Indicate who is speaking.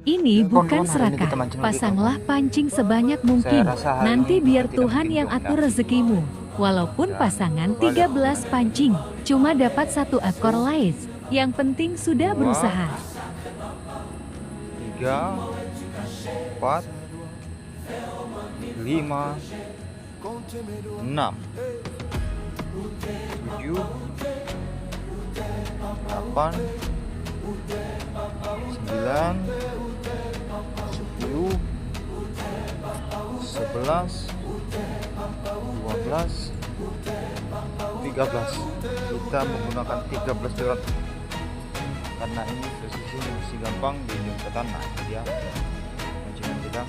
Speaker 1: Ini bukan
Speaker 2: Kawan-kawan, hari ini
Speaker 1: serakah,
Speaker 2: kita mancing lagi,
Speaker 1: pasanglah
Speaker 2: kawan-kawan.
Speaker 1: pancing sebanyak mungkin.
Speaker 2: Saya rasa hari
Speaker 1: Nanti
Speaker 2: ini
Speaker 1: biar
Speaker 2: kita tidak
Speaker 1: Tuhan
Speaker 2: bikin
Speaker 1: yang
Speaker 2: job,
Speaker 1: atur
Speaker 2: dah.
Speaker 1: rezekimu. Walaupun
Speaker 2: Dan
Speaker 1: pasangan
Speaker 2: coba lihat
Speaker 1: 13 pancing, cuma dapat 1 ekor lais. Yang penting sudah
Speaker 2: 2,
Speaker 1: berusaha.
Speaker 2: 3, 4, 5, 6, 7, 8, 9, 10, 11, 12, 13. Kita menggunakan 13 pilot karena ini posisinya masih gampang di jembatan. Nah, dia mancingan kita.